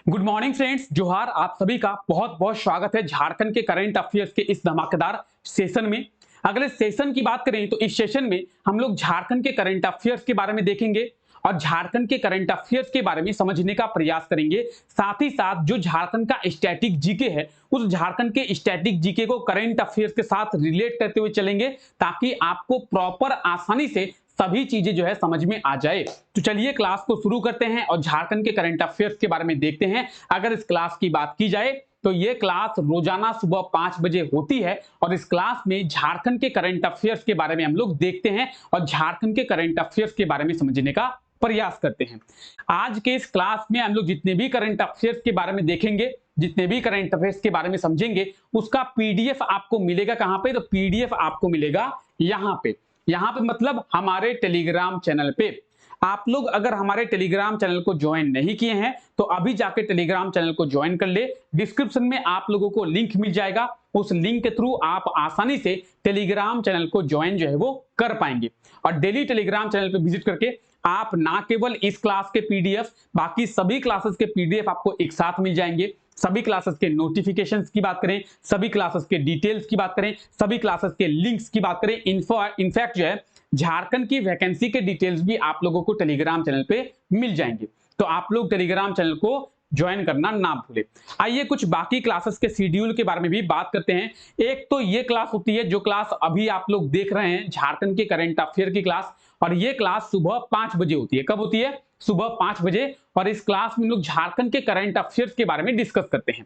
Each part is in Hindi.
गुड मॉर्निंग फ्रेंड्स, जोहार। आप सभी का बहुत बहुत स्वागत है झारखंड के करंट अफेयर्स के इस धमाकेदार सेशन में। अगर इस सेशन की बात करें तो इस सेशन में हम लोग झारखंड के करंट अफेयर्स के बारे में देखेंगे और झारखंड के करंट अफेयर्स के बारे में समझने का प्रयास करेंगे। साथ ही साथ जो झारखंड का स्टैटिक जीके है, उस झारखंड के स्टैटिक जीके को करंट अफेयर्स के साथ रिलेट करते हुए चलेंगे ताकि आपको प्रॉपर आसानी से सभी चीजें जो है समझ में आ जाए। तो चलिए क्लास को शुरू करते हैं और झारखंड के करंट अफेयर्स के बारे में देखते हैं। अगर इस क्लास की बात की जाए तो ये क्लास रोजाना सुबह 5 बजे होती है और इस क्लास में झारखंड के करंट अफेयर्स के बारे में हम लोग देखते हैं और झारखंड के करंट अफेयर्स के बारे में समझने का प्रयास करते हैं। आज के इस क्लास में हम लोग जितने भी करंट अफेयर्स के बारे में देखेंगे, जितने भी करंट अफेयर्स के बारे में समझेंगे, उसका पीडीएफ आपको मिलेगा कहां पे? तो पीडीएफ आपको मिलेगा यहाँ पे। यहाँ पे मतलब हमारे टेलीग्राम चैनल पे। आप लोग अगर हमारे टेलीग्राम चैनल को ज्वाइन नहीं किए हैं तो अभी जाके टेलीग्राम चैनल को ज्वाइन कर ले। डिस्क्रिप्शन में आप लोगों को लिंक मिल जाएगा, उस लिंक के थ्रू आप आसानी से टेलीग्राम चैनल को ज्वाइन जो है वो कर पाएंगे। और डेली टेलीग्राम चैनल पे विजिट करके आप ना केवल इस क्लास के पीडीएफ, बाकी सभी क्लासेस के पीडीएफ आपको एक साथ मिल जाएंगे। सभी क्लासेस के नोटिफिकेशंस की बात करें, सभी क्लासेस के डिटेल्स की बात करें, सभी क्लासेस के लिंक्स की बात करें, इनफैक्ट जो है झारखंड की वैकेंसी के डिटेल्स भी आप लोगों को टेलीग्राम चैनल पे मिल जाएंगे। तो आप लोग टेलीग्राम चैनल को ज्वाइन करना ना भूले। आइए कुछ बाकी क्लासेस के शेड्यूल के बारे में भी बात करते हैं। एक तो ये क्लास होती है जो क्लास अभी आप लोग देख रहे हैं, झारखंड के करंट अफेयर की क्लास, और ये क्लास सुबह 5 बजे होती है। कब होती है? सुबह 5 बजे। और इस क्लास में लोग झारखंड के करंट अफेयर्स के बारे में डिस्कस करते हैं।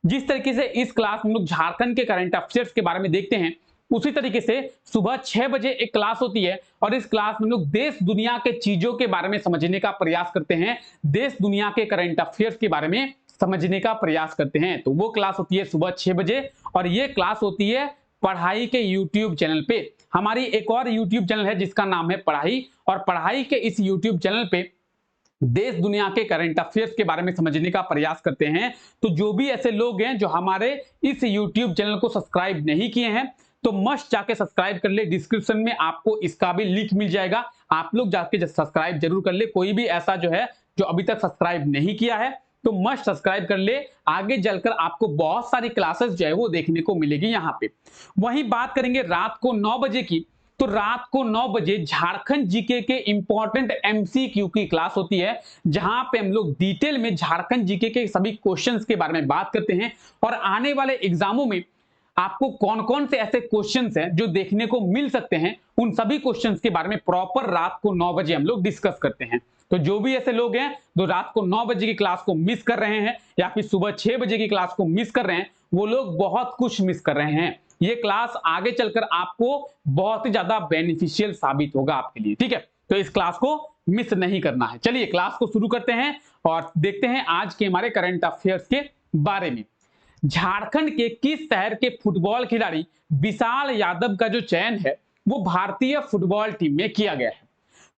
जिस तरीके से इस क्लास में लोग झारखंड के करंट अफेयर्स के बारे में देखते हैं, उसी तरीके से सुबह 6 बजे एक क्लास होती है और इस क्लास में लोग देश दुनिया के चीजों के बारे में समझने का प्रयास करते हैं, देश दुनिया के करंट अफेयर्स के बारे में समझने का प्रयास करते हैं। तो वो क्लास होती है सुबह 6 बजे और ये क्लास होती है पढ़ाई के यूट्यूब चैनल पे। हमारी एक और यूट्यूब चैनल है जिसका नाम है पढ़ाई, और पढ़ाई के इस यूट्यूब चैनल पे देश दुनिया के करंट अफेयर्स के बारे में समझने का प्रयास करते हैं। तो जो भी ऐसे लोग हैं जो हमारे इस यूट्यूब चैनल को सब्सक्राइब नहीं किए हैं तो मस्ट जाके सब्सक्राइब कर ले। डिस्क्रिप्शन में आपको इसका भी लिंक मिल जाएगा, आप लोग जाके सब्सक्राइब जरूर कर ले। कोई भी ऐसा जो है जो अभी तक सब्सक्राइब नहीं किया है तो मस्ट सब्सक्राइब कर ले। आगे चलकर आपको बहुत सारी क्लासेस जो है वो देखने को मिलेगी यहाँ पे। वहीं बात करेंगे रात को 9 बजे की, तो रात को 9 बजे झारखंड जीके के इंपॉर्टेंट एमसीक्यू की क्लास होती है, जहां पे हम लोग डिटेल में झारखंड जीके के सभी क्वेश्चंस के बारे में बात करते हैं और आने वाले एग्जामों में आपको कौन कौन से ऐसे क्वेश्चंस हैं जो देखने को मिल सकते हैं, उन सभी क्वेश्चंस के बारे में प्रॉपर रात को 9 बजे हम लोग डिस्कस करते हैं। तो जो भी ऐसे लोग हैं जो रात को 9 बजे की क्लास को मिस कर रहे हैं या फिर सुबह 6 बजे की क्लास को मिस कर रहे हैं, वो लोग बहुत कुछ मिस कर रहे हैं। ये क्लास आगे चलकर आपको बहुत ही ज्यादा बेनिफिशियल साबित होगा आपके लिए, ठीक है? तो इस क्लास को मिस नहीं करना है। चलिए क्लास को शुरू करते हैं और देखते हैं आज के हमारे करंट अफेयर्स के बारे में। झारखंड के किस शहर के फुटबॉल खिलाड़ी विशाल यादव का जो चयन है वो भारतीय फुटबॉल टीम में किया गया है?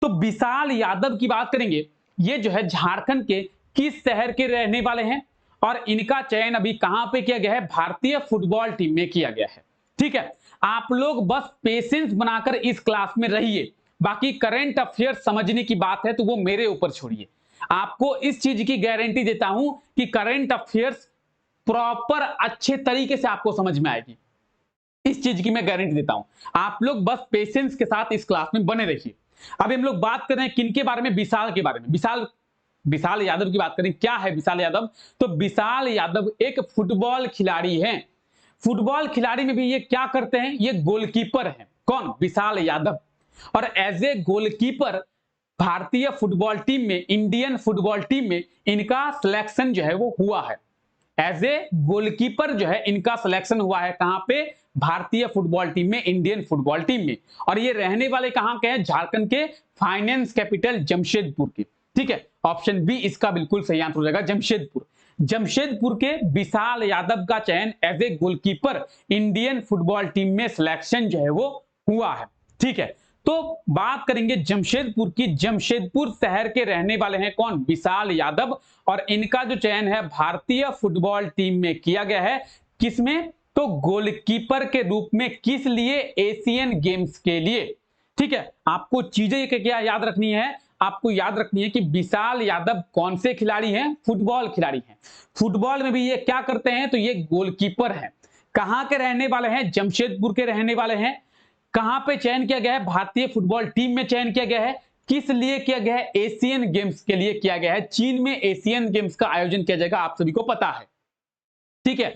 तो विशाल यादव की बात करेंगे, ये जो है झारखंड के किस शहर के रहने वाले हैं और इनका चयन अभी कहां पे किया गया है? भारतीय फुटबॉल टीम में किया गया है, ठीक है? आप लोग बस पेशेंस बनाकर इस क्लास में रहिए। बाकी करंट अफेयर समझने की बात है तो वो मेरे ऊपर छोड़िए। आपको इस चीज की गारंटी देता हूं कि करंट अफेयर्स प्रॉपर अच्छे तरीके से आपको समझ में आएगी। इस चीज की मैं गारंटी देता हूं। आप लोग बस पेशेंस के साथ इस क्लास में बने रहिए। अभी हम लोग बात कर रहे हैं किनके बारे में? विशाल के बारे में। विशाल यादव की बात करें, क्या है विशाल यादव? तो विशाल यादव एक फुटबॉल खिलाड़ी हैं। फुटबॉल खिलाड़ी में भी ये क्या करते हैं? ये गोलकीपर हैं। कौन? विशाल यादव। और एज ए गोलकीपर भारतीय फुटबॉल टीम में, इंडियन फुटबॉल टीम में इनका सिलेक्शन जो है वो हुआ है। एज ए गोलकीपर जो है इनका सिलेक्शन हुआ है कहां पे? भारतीय फुटबॉल टीम में, इंडियन फुटबॉल टीम में। और ये रहने वाले कहां के हैं? झारखंड के फाइनेंस कैपिटल जमशेदपुर के, ठीक है? ऑप्शन बी इसका बिल्कुल सही आंसर हो जाएगा, जमशेदपुर। जमशेदपुर के विशाल यादव का चयन as a goalkeeper Indian football team में सिलेक्शन जो है वो हुआ है, ठीक है? तो बात करेंगे जमशेदपुर की। जमशेदपुर शहर के रहने वाले हैं कौन? विशाल यादव। और इनका जो चयन है भारतीय फुटबॉल टीम में किया गया है। किसमें? तो गोलकीपर के रूप में। किस लिए? एशियन गेम्स के लिए, ठीक है? आपको चीजें क्या याद रखनी है? आपको याद रखनी है कि विशाल यादव कौन से खिलाड़ी हैं? फुटबॉल खिलाड़ी हैं। फुटबॉल में भी ये क्या करते हैं? तो ये गोलकीपर हैं। कहां के रहने वाले हैं? जमशेदपुर के रहने वाले हैं। कहां पे चयन किया गया है? भारतीय फुटबॉल टीम में चयन किया गया है। किस लिए किया गया है? एशियन गेम्स के लिए किया गया है। चीन में एशियन गेम्स का आयोजन किया जाएगा, आप सभी को पता है। ठीक है,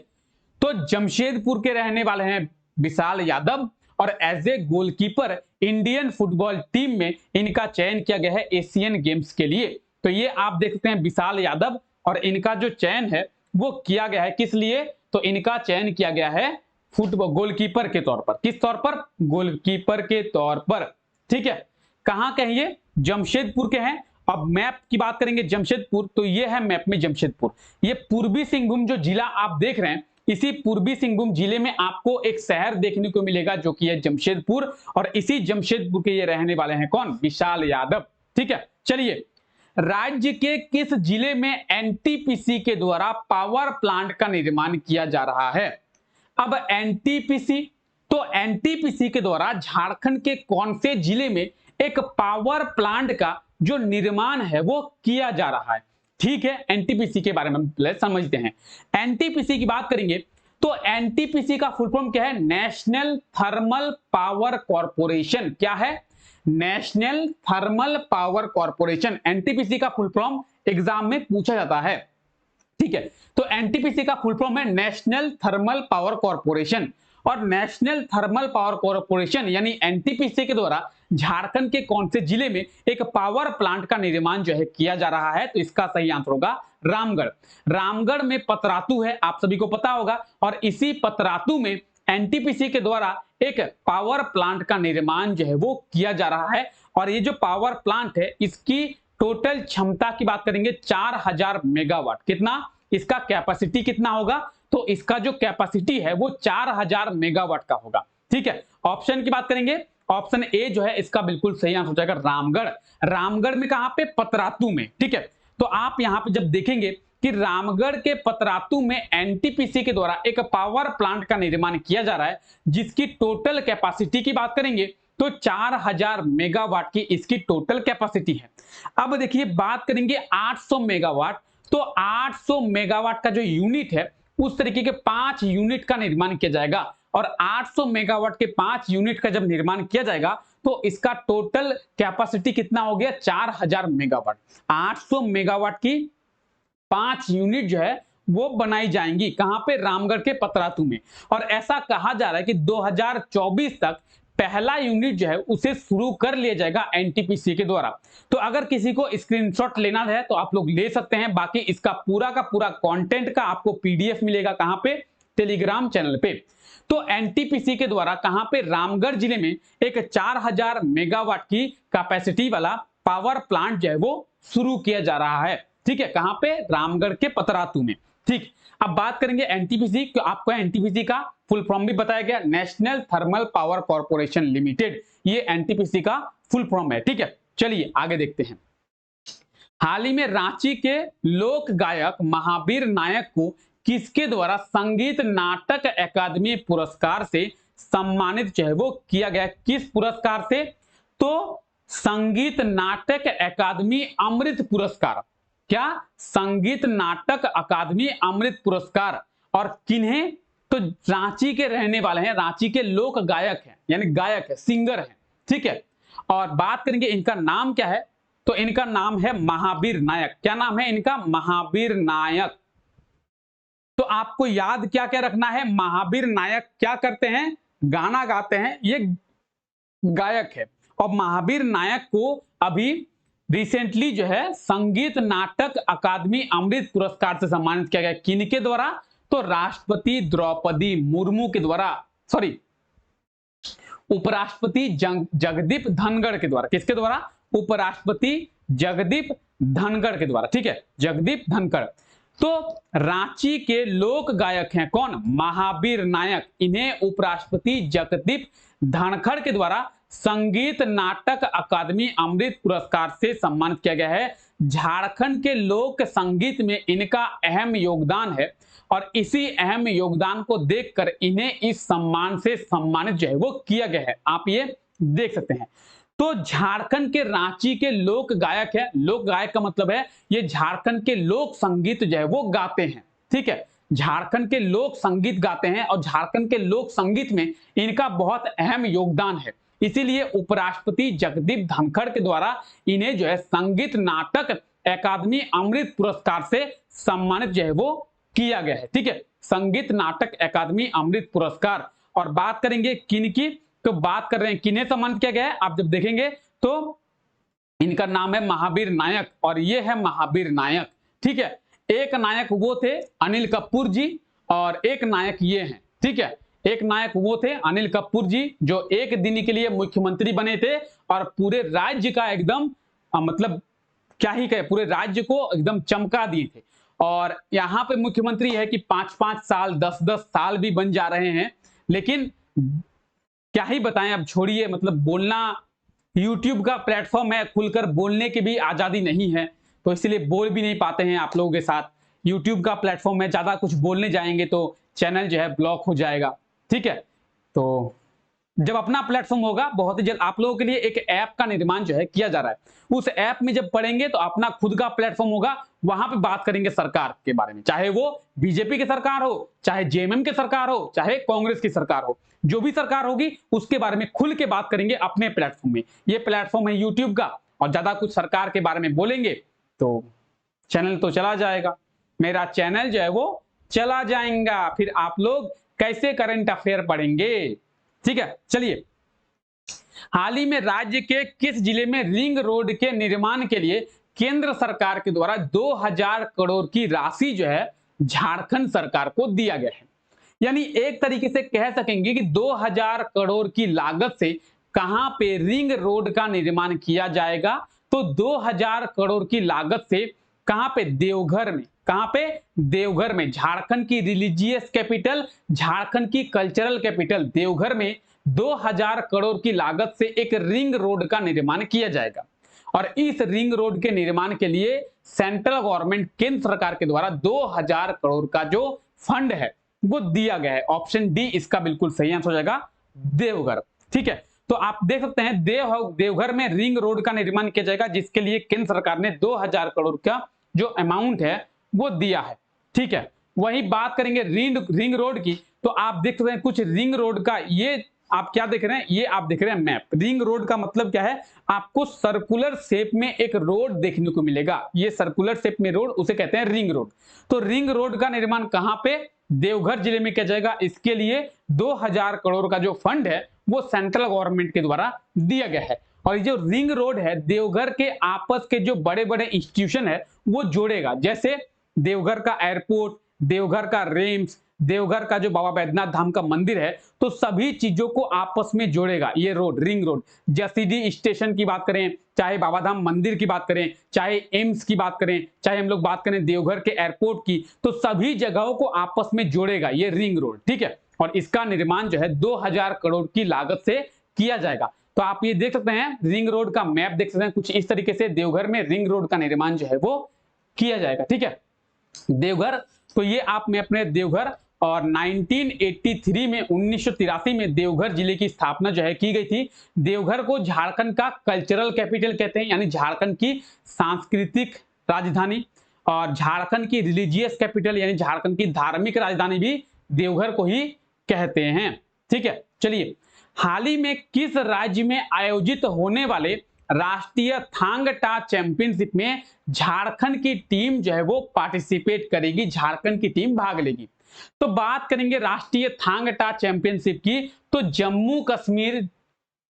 तो जमशेदपुर के रहने वाले हैं विशाल यादव और as a goalkeeper Indian football team में इनका चयन किया गया है एशियन गेम्स के लिए। तो ये आप देख सकते हैं विशाल यादव, और इनका जो चयन है वो किया गया है किस लिए? तो इनका चयन किया गया है फुटबॉल गोलकीपर के तौर पर। किस तौर पर? गोलकीपर के तौर पर। ठीक है, कहां के हैं ये? जमशेदपुर के हैं। अब मैप की बात करेंगे जमशेदपुर, तो ये है मैप में जमशेदपुर। ये पूर्वी सिंहभूम जो जिला आप देख रहे हैं, इसी पूर्वी सिंहभूम जिले में आपको एक शहर देखने को मिलेगा जो कि है जमशेदपुर, और इसी जमशेदपुर के ये रहने वाले हैं कौन? विशाल यादव। ठीक है, चलिए, राज्य के किस जिले में एनटीपीसी के द्वारा पावर प्लांट का निर्माण किया जा रहा है? अब एनटीपीसी, तो एनटीपीसी के द्वारा झारखंड के कौन से जिले में एक पावर प्लांट का जो निर्माण है वो किया जा रहा है? ठीक है, एनटीपीसी के बारे में पहले समझते हैं। एनटीपीसी की बात करेंगे तो एनटीपीसी का फुल फॉर्म क्या है? National thermal power corporation. क्या है? National thermal power corporation. NTPC का फुल फॉर्म एग्जाम में पूछा जाता है। ठीक है, तो एनटीपीसी का फुल फॉर्म है नेशनल थर्मल पावर कॉर्पोरेशन, और नेशनल थर्मल पावर कॉर्पोरेशन यानी एनटीपीसी के द्वारा झारखंड के कौन से जिले में एक पावर प्लांट का निर्माण जो है किया जा रहा है? तो इसका सही आंसर होगा रामगढ़। रामगढ़ में पतरातू है, आप सभी को पता होगा, और इसी पतरातू में एनटीपीसी के द्वारा एक पावर प्लांट का निर्माण जो है वो किया जा रहा है। और ये जो पावर प्लांट है इसकी टोटल क्षमता की बात करेंगे 4000 मेगावाट। कितना? इसका कैपेसिटी कितना होगा? तो इसका जो कैपेसिटी है वो 4000 मेगावाट का होगा। ठीक है, ऑप्शन की बात करेंगे, ऑप्शन ए जो है इसका बिल्कुल सही आंसर हो जाएगा रामगढ़। रामगढ़ में कहां पे? पतरातू में। ठीक है, तो आप यहां पे जब देखेंगे कि रामगढ़ के पतरातू में एनटीपीसी के द्वारा एक पावर प्लांट का निर्माण किया जा रहा है, जिसकी टोटल कैपेसिटी की बात करेंगे तो 4000 मेगावाट की इसकी टोटल कैपेसिटी है। अब देखिए बात करेंगे 800 मेगावाट, तो 800 मेगावाट का जो यूनिट है उस तरीके के 5 यूनिट का निर्माण किया जाएगा, और 800 मेगावाट के 5 यूनिट का जब निर्माण किया जाएगा तो इसका टोटल कैपेसिटी कितना हो गया? 4000 मेगावाट। 800 मेगावाट की 5 यूनिट जो है वो बनाई जाएंगी। कहां पे? रामगढ़ के पतरातू में। और ऐसा कहा जा रहा है कि 2024 तक पहला यूनिट जो है उसे शुरू कर लिया जाएगा एनटीपीसी के द्वारा। तो अगर किसी को स्क्रीनशॉट लेना है तो आप लोग ले सकते हैं। बाकी इसका पूरा का पूरा कंटेंट का आपको पीडीएफ मिलेगा कहां पे? टेलीग्राम चैनल पे। तो एनटीपीसी के द्वारा कहां पे? रामगढ़ जिले में एक 4000 मेगावाट की कैपेसिटी वाला पावर प्लांट जो है वो शुरू किया जा रहा है। ठीक है, कहां पे? रामगढ़ के पतरातू में। ठीक, अब बात करेंगे एनटीपीसी। आपको एनटीपीसी का फुल फॉर्म भी बताया गया, national thermal power corporation limited. ये एनटीपीसी का फुल फॉर्म है। ठीक है, चलिए आगे देखते हैं। हाल ही में रांची के लोक गायक महावीर नायक को किसके द्वारा संगीत नाटक अकादमी पुरस्कार से सम्मानित जो है वो किया गया? किस पुरस्कार से? तो संगीत नाटक अकादमी अमृत पुरस्कार। क्या? संगीत नाटक अकादमी अमृत पुरस्कार। और किन्हें? तो रांची के रहने वाले हैं, रांची के लोक गायक हैं, यानी गायक है, सिंगर है। ठीक है, और बात करेंगे इनका नाम क्या है? तो इनका नाम है महावीर नायक। क्या नाम है इनका? महावीर नायक। तो आपको याद क्या क्या रखना है? महावीर नायक क्या करते हैं? गाना गाते हैं, ये गायक है। और महावीर नायक को अभी रिसेंटली जो है संगीत नाटक अकादमी अमृत पुरस्कार से सम्मानित किया गया। किनके द्वारा? तो राष्ट्रपति द्रौपदी मुर्मू के द्वारा, सॉरी उपराष्ट्रपति जगदीप धनखड़ के द्वारा। किसके द्वारा? उपराष्ट्रपति जगदीप धनखड़ के द्वारा। ठीक है, जगदीप धनखड़। तो रांची के लोक गायक हैं कौन? महावीर नायक। इन्हें उपराष्ट्रपति जगदीप धनखड़ के द्वारा संगीत नाटक अकादमी अमृत पुरस्कार से सम्मानित किया गया है। झारखंड के लोक संगीत में इनका अहम योगदान है, और इसी अहम योगदान को देखकर इन्हें इस सम्मान से सम्मानित जो है वो किया गया है। आप ये देख सकते हैं। तो झारखंड के रांची के लोक गायक है, लोक गायक का मतलब है ये झारखंड के लोक संगीत जो है वो गाते हैं, ठीक है। झारखंड के लोक संगीत गाते हैं और झारखंड के लोक संगीत में इनका बहुत अहम योगदान है। इसीलिए उपराष्ट्रपति जगदीप धनखड़ के द्वारा इन्हें जो है संगीत नाटक अकादमी अमृत पुरस्कार से सम्मानित जो है वो किया गया है, ठीक है। संगीत नाटक अकादमी अमृत पुरस्कार। और बात करेंगे किन की, तो बात कर रहे हैं किन्हें सम्मानित किया गया है। आप जब देखेंगे तो इनका नाम है महावीर नायक और ये है महावीर नायक, ठीक है। एक नायक वो थे अनिल कपूर जी और एक नायक ये हैं, ठीक है। एक नायक वो थे अनिल कपूर जी जो एक दिन के लिए मुख्यमंत्री बने थे और पूरे राज्य का एकदम मतलब क्या ही कहे, पूरे राज्य को एकदम चमका दिए थे। और यहाँ पे मुख्यमंत्री है कि 5-5 साल 10-10 साल भी बन जा रहे हैं, लेकिन क्या ही बताएं, अब छोड़िए, मतलब बोलना YouTube का प्लेटफॉर्म है, खुलकर बोलने की भी आजादी नहीं है, तो इसलिए बोल भी नहीं पाते हैं आप लोगों के साथ। YouTube का प्लेटफॉर्म है, ज्यादा कुछ बोलने जाएंगे तो चैनल जो है ब्लॉक हो जाएगा, ठीक है। तो जब अपना प्लेटफॉर्म होगा बहुत ही जल्द आप लोगों के लिए एक ऐप का निर्माण जो है किया जा रहा है। उस ऐप में जब पढ़ेंगे तो अपना खुद का प्लेटफॉर्म होगा, वहां पे बात करेंगे सरकार के बारे में, चाहे वो बीजेपी की सरकार हो, चाहे जेएमएम की सरकार हो, चाहे कांग्रेस की सरकार हो, जो भी सरकार होगी उसके बारे में खुल के बात करेंगे अपने प्लेटफॉर्म में। ये प्लेटफॉर्म है यूट्यूब का और ज्यादा कुछ सरकार के बारे में बोलेंगे तो चैनल तो चला जाएगा, मेरा चैनल जो है वो चला जाएगा, फिर आप लोग कैसे करंट अफेयर पढ़ेंगे, ठीक है। चलिए, हाल ही में राज्य के किस जिले में रिंग रोड के निर्माण के लिए केंद्र सरकार के द्वारा 2000 करोड़ की राशि जो है झारखंड सरकार को दिया गया है। यानी एक तरीके से कह सकेंगे कि 2000 करोड़ की लागत से कहां पे रिंग रोड का निर्माण किया जाएगा, तो 2000 करोड़ की लागत से कहां पे, देवघर में। कहां पे, देवघर में। झारखंड की रिलीजियस कैपिटल, झारखंड की कल्चरल कैपिटल देवघर में 2000 करोड़ की लागत से एक रिंग रोड का निर्माण किया जाएगा। और इस रिंग रोड के निर्माण के लिए सेंट्रल गवर्नमेंट, केंद्र सरकार के द्वारा 2000 करोड़ का जो फंड है वो दिया गया है। ऑप्शन डी इसका बिल्कुल सही आंसर हो जाएगा, देवघर, ठीक है। तो आप देख सकते हैं देवघर में रिंग रोड का निर्माण किया जाएगा, जिसके लिए केंद्र सरकार ने 2000 करोड़ का जो अमाउंट है वो दिया है, ठीक है। वही बात करेंगे रिंग रोड की, तो आप देख सकते हैं कुछ रिंग रोड का, ये आप क्या देख रहे हैं, ये आप देख रहे हैं मैप। रिंग रोड का मतलब क्या है, आपको सर्कुलर शेप में एक रोड देखने को मिलेगा, ये सर्कुलर शेप में रोड उसे कहते हैं रिंग रोड। तो रिंग रोड का निर्माण कहां पे, देवघर जिले में किया जाएगा। इसके लिए 2000 करोड़ का जो फंड है वो सेंट्रल गवर्नमेंट के द्वारा दिया गया है। और ये जो रिंग रोड है देवघर के आपस के जो बड़े बड़े इंस्टीट्यूशन है वो जोड़ेगा, जैसे देवघर का एयरपोर्ट, देवघर का रेम्स, देवघर का जो बाबा बैद्यनाथ धाम का मंदिर है, तो सभी चीजों को आपस में जोड़ेगा ये road, ring road. Jasidih station की बात करें, चाहे बाबा धाम मंदिर की बात करें, चाहे एम्स की बात करें, चाहे हम लोग बात करें देवघर के एयरपोर्ट की, तो सभी जगहों को आपस में जोड़ेगा ये रिंग रोड, ठीक है। और इसका निर्माण जो है 2000 करोड़ की लागत से किया जाएगा। तो आप ये देख सकते हैं रिंग रोड का मैप देख सकते हैं, कुछ इस तरीके से देवघर में रिंग रोड का निर्माण जो है वो किया जाएगा, ठीक है। देवघर, तो ये आप में अपने देवघर, और 1983 में 1983 में देवघर जिले की स्थापना जो है की गई थी। देवघर को झारखंड का कल्चरल कैपिटल कहते हैं, यानी झारखंड की सांस्कृतिक राजधानी, और झारखंड की रिलीजियस कैपिटल यानी झारखंड की धार्मिक राजधानी भी देवघर को ही कहते हैं, ठीक है। चलिए, हाल ही में किस राज्य में आयोजित होने वाले राष्ट्रीय थांग टा चैंपियनशिप में झारखंड की टीम जो है वो पार्टिसिपेट करेगी, झारखंड की टीम भाग लेगी। तो बात करेंगे राष्ट्रीय थांग टा चैंपियनशिप की, तो जम्मू कश्मीर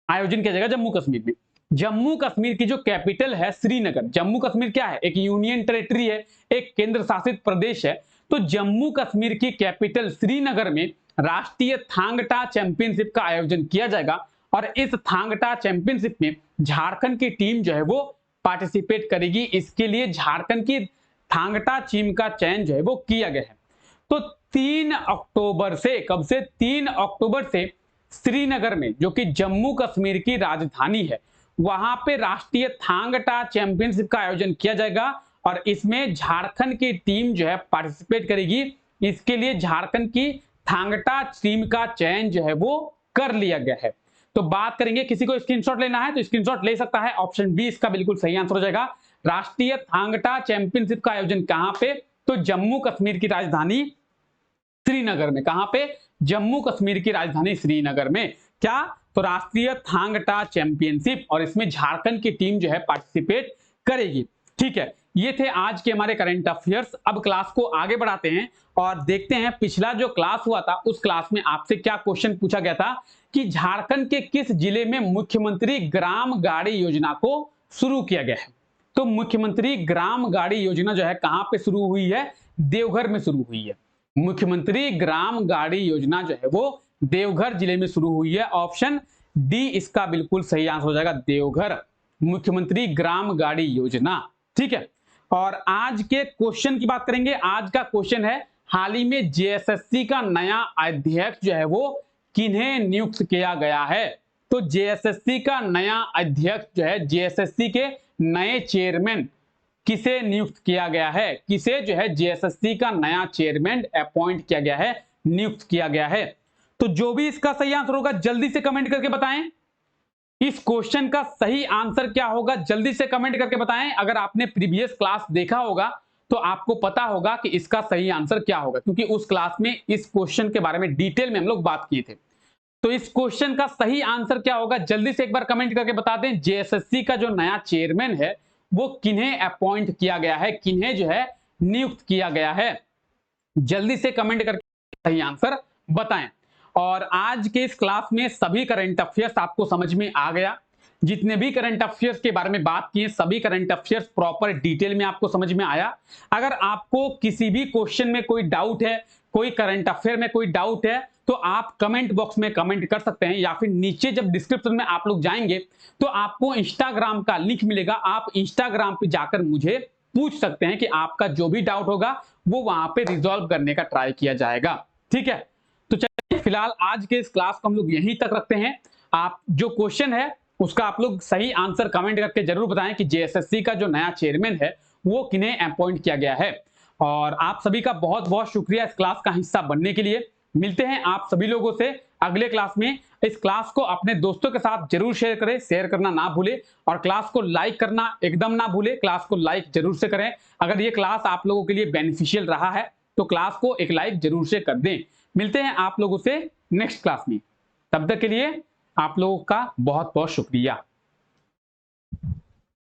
आयोजन किया जाएगा, जम्मू कश्मीर में। जम्मू कश्मीर की जो कैपिटल है श्रीनगर, जम्मू कश्मीर क्या है, एक यूनियन टेरिटरी है, एक केंद्र शासित प्रदेश है। तो जम्मू कश्मीर की कैपिटल श्रीनगर में राष्ट्रीय थांग टा चैंपियनशिप का आयोजन किया जाएगा। और इस थांग टा चैंपियनशिप में झारखंड की टीम जो है वो पार्टिसिपेट करेगी। इसके लिए झारखंड की थांग टा टीम का चयन जो है वो किया गया है। तो 3 अक्टूबर से, कब से, 3 अक्टूबर से श्रीनगर में, जो कि जम्मू कश्मीर की राजधानी है, वहां पे राष्ट्रीय थांग टा चैंपियनशिप का आयोजन किया जाएगा। और इसमें झारखंड की टीम जो है पार्टिसिपेट करेगी। इसके लिए झारखंड की थांग टा टीम का चयन जो है वो कर लिया गया है। तो बात करेंगे, किसी को स्क्रीनशॉट लेना है तो स्क्रीनशॉट ले सकता है। ऑप्शन बी इसका बिल्कुल सही आंसर हो जाएगा। राष्ट्रीय थांगटा चैंपियनशिप का आयोजन कहां पे? तो जम्मू कश्मीर की राजधानी श्रीनगर में। कहां पे? जम्मू कश्मीर की राजधानी श्रीनगर में। क्या? तो राष्ट्रीय थांगटा चैंपियनशिप, और इसमें झारखंड की टीम जो है पार्टिसिपेट करेगी। ठीक है, ये थे आज के हमारे करंट अफेयर्स। अब क्लास को आगे बढ़ाते हैं और देखते हैं पिछला जो क्लास हुआ था उस क्लास में आपसे क्या क्वेश्चन पूछा गया था कि झारखंड के किस जिले में मुख्यमंत्री ग्राम गाड़ी योजना को शुरू किया गया है। तो मुख्यमंत्री ग्राम गाड़ी योजना जो है कहां पे शुरू हुई है? देवघर में शुरू हुई है। मुख्यमंत्री ग्राम गाड़ी योजना जो है वो देवघर जिले में शुरू हुई है। ऑप्शन डी इसका बिल्कुल सही आंसर हो जाएगा, देवघर, मुख्यमंत्री ग्राम गाड़ी योजना। ठीक है, और आज के क्वेश्चन की बात करेंगे। आज का क्वेश्चन है, हाल ही में जेएसएससी का नया अध्यक्ष जो है वो किन्हें नियुक्त किया गया है? तो जेएसएससी का नया अध्यक्ष जो है, जेएसएससी के नए चेयरमैन किसे नियुक्त किया गया है? किसे जो है जेएसएससी का नया चेयरमैन अपॉइंट किया गया है, नियुक्त किया गया है? तो जो भी इसका सही आंसर होगा जल्दी से कमेंट करके बताएं। इस क्वेश्चन का सही आंसर क्या होगा जल्दी से कमेंट करके बताएं। अगर आपने प्रीवियस क्लास देखा होगा तो आपको पता होगा कि इसका सही आंसर क्या होगा, क्योंकि उस क्लास में इस क्वेश्चन के बारे में डिटेल में हम लोग बात किए थे। तो इस क्वेश्चन का सही आंसर क्या होगा जल्दी से एक बार कमेंट करके बता दें। जेएसएससी का जो नया चेयरमैन है वो किन्हें अपॉइंट किया गया है, किन्हें जो है नियुक्त किया गया है? जल्दी से कमेंट करके सही आंसर बताएं। और आज के इस क्लास में सभी करंट अफेयर्स आपको समझ में आ गया। जितने भी करंट अफेयर्स के बारे में बात किए सभी करंट अफेयर्स प्रॉपर डिटेल में आपको समझ में आया। अगर आपको किसी भी क्वेश्चन में कोई डाउट है, कोई करंट अफेयर में कोई डाउट है, तो आप कमेंट बॉक्स में कमेंट कर सकते हैं, या फिर नीचे जब डिस्क्रिप्शन में आप लोग जाएंगे तो आपको इंस्टाग्राम का लिंक मिलेगा। आप इंस्टाग्राम पे जाकर मुझे पूछ सकते हैं कि आपका जो भी डाउट होगा वो वहां पे रिजॉल्व करने का ट्राई किया जाएगा। ठीक है, तो चलिए फिलहाल आज के इस क्लास को हम लोग यहीं तक रखते हैं। आप जो क्वेश्चन है उसका आप लोग सही आंसर कमेंट करके जरूर बताएं कि जेएसएससी का जो नया चेयरमैन है वो किन्हें अपॉइंट किया गया है। और आप सभी का बहुत बहुत शुक्रिया इस क्लास का हिस्सा बनने के लिए। मिलते हैं आप सभी लोगों से अगले क्लास में। इस क्लास को अपने दोस्तों के साथ जरूर शेयर करें, शेयर करना ना भूले, और क्लास को लाइक करना एकदम ना भूले। क्लास को लाइक जरूर से करें। अगर ये क्लास आप लोगों के लिए बेनिफिशियल रहा है तो क्लास को एक लाइक जरूर से कर दें। मिलते हैं आप लोगों से नेक्स्ट क्लास में, तब तक के लिए आप लोगों का बहुत बहुत शुक्रिया।